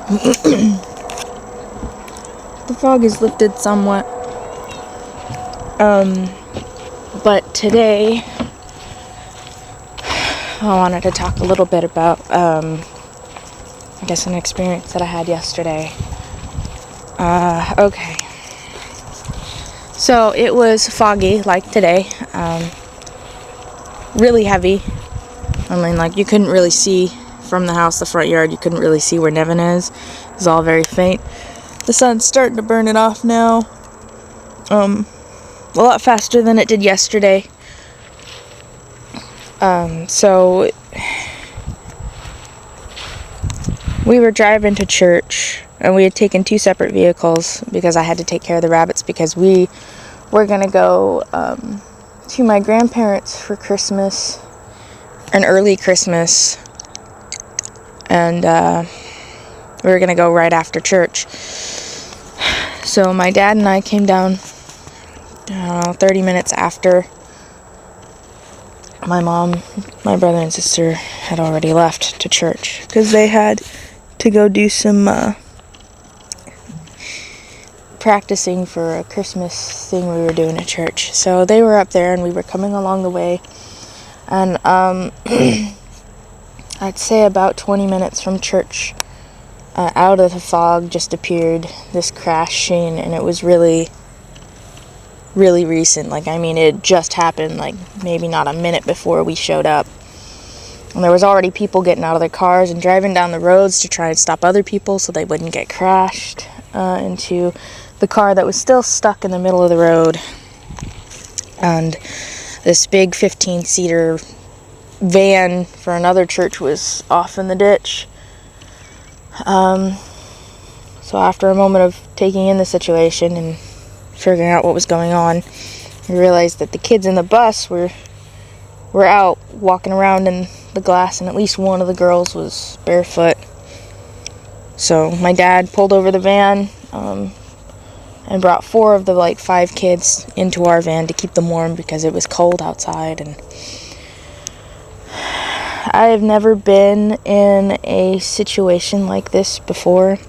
The fog has lifted somewhat. But today, I wanted to talk a little bit about, I guess, an experience that I had yesterday. Okay. So it was foggy, like today. Really heavy. I mean, like, you couldn't really see from the house, the front yard, you couldn't really see where Nevin is. It was all very faint. The sun's starting to burn it off now. A lot faster than it did yesterday. So we were driving to church, and we had taken 2 separate vehicles because I had to take care of the rabbits, because we were going to go to my grandparents for Christmas, an early Christmas, and we were going to go right after church. So my dad and I came down 30 minutes after my mom, my brother and sister had already left to church, because they had to go do some practicing for a Christmas thing we were doing at church. So they were up there, and we were coming along the way, and I'd say about 20 minutes from church, out of the fog just appeared this crashing, and it was really, really recent. Like, I mean, it just happened, like, maybe not a minute before we showed up. And there was already people getting out of their cars and driving down the roads to try and stop other people so they wouldn't get crashed into the car that was still stuck in the middle of the road. And this big 15-seater van for another church was off in the ditch. So after a moment of taking in the situation and figuring out what was going on, we realized that the kids in the bus were out walking around in the glass, and at least one of the girls was barefoot. So my dad pulled over the van and brought 4 of the 5 kids into our van to keep them warm because it was cold outside. And I have never been in a situation like this before,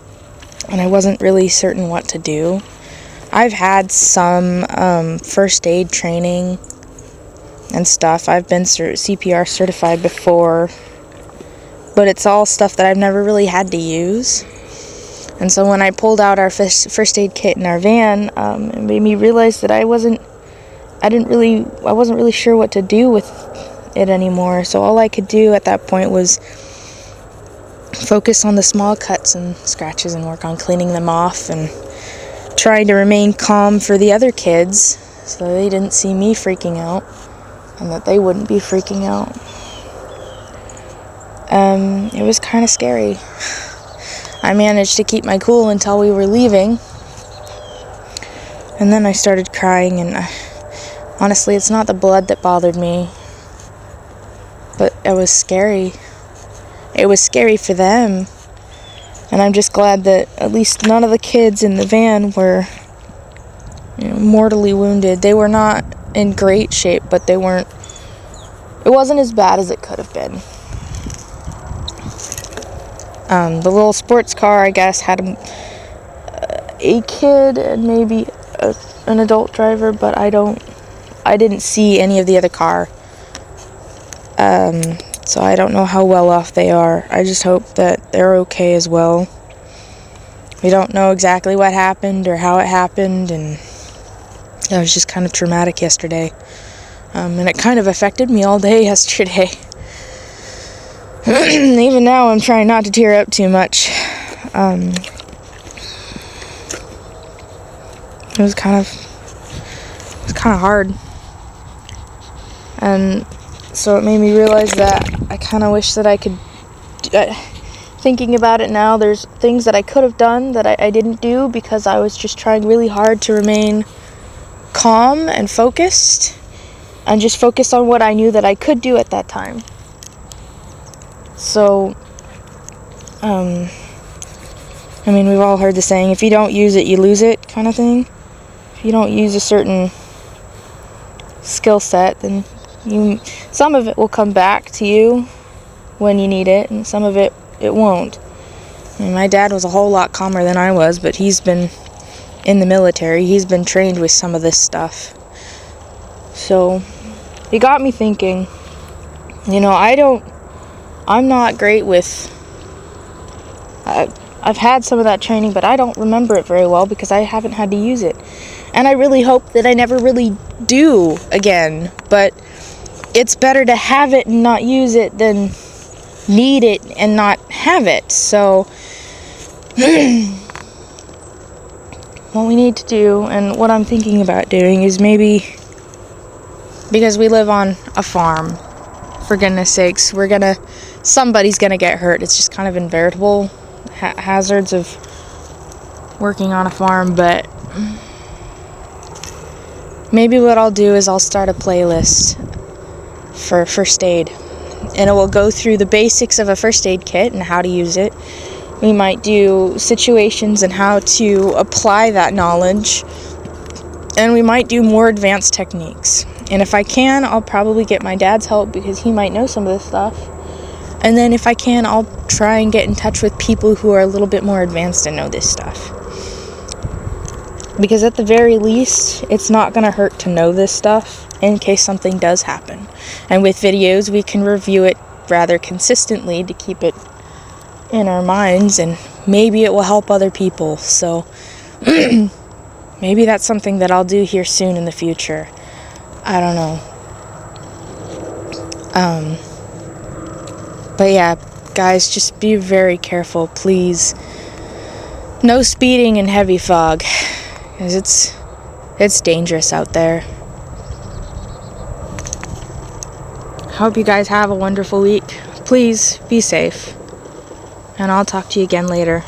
and I wasn't really certain what to do. I've had some first aid training and stuff. I've been CPR certified before, but it's all stuff that I've never really had to use. And so when I pulled out our first aid kit in our van, it made me realize that I wasn't really sure what to do with it anymore. So all I could do at that point was focus on the small cuts and scratches and work on cleaning them off, and trying to remain calm for the other kids so they didn't see me freaking out and that they wouldn't be freaking out. It was kind of scary. I managed to keep my cool until we were leaving, and then I started crying, and honestly, it's not the blood that bothered me, but it was scary. It was scary for them. And I'm just glad that at least none of the kids in the van were, mortally wounded. They were not in great shape, but it wasn't as bad as it could have been. The little sports car, I guess, had a kid and maybe an adult driver, but I didn't see any of the other car. So I don't know how well off they are. I just hope that they're okay as well. We don't know exactly what happened or how it happened, and it was just kind of traumatic yesterday. And it kind of affected me all day yesterday. Even now, I'm trying not to tear up too much. It was kind of hard. And so it made me realize that I kind of wish that I could, thinking about it now, there's things that I could have done that I didn't do because I was just trying really hard to remain calm and focused, and just focused on what I knew that I could do at that time. So, we've all heard the saying, if you don't use it, you lose it, kind of thing. If you don't use a certain skill set, then some of it will come back to you when you need it, and some of it won't. I mean, my dad was a whole lot calmer than I was, but he's been in the military. He's been trained with some of this stuff. So it got me thinking, you know, I'm not great with, I've had some of that training, but I don't remember it very well because I haven't had to use it. And I really hope that I never really do again, but it's better to have it and not use it than need it and not have it. So what we need to do, and what I'm thinking about doing, is maybe, because we live on a farm, for goodness sakes, somebody's gonna get hurt. It's just kind of inevitable hazards of working on a farm. But maybe what I'll do is I'll start a playlist for first aid, and it will go through the basics of a first aid kit and how to use it. We might do situations and how to apply that knowledge, and we might do more advanced techniques. And if I can, I'll probably get my dad's help because he might know some of this stuff. And then if I can, I'll try and get in touch with people who are a little bit more advanced and know this stuff. Because at the very least, it's not going to hurt to know this stuff in case something does happen. And with videos, we can review it rather consistently to keep it in our minds, and maybe it will help other people. So maybe that's something that I'll do here soon in the future. I don't know. But yeah, guys, just be very careful, please. No speeding in heavy fog, because it's dangerous out there. Hope you guys have a wonderful week. Please be safe. And I'll talk to you again later.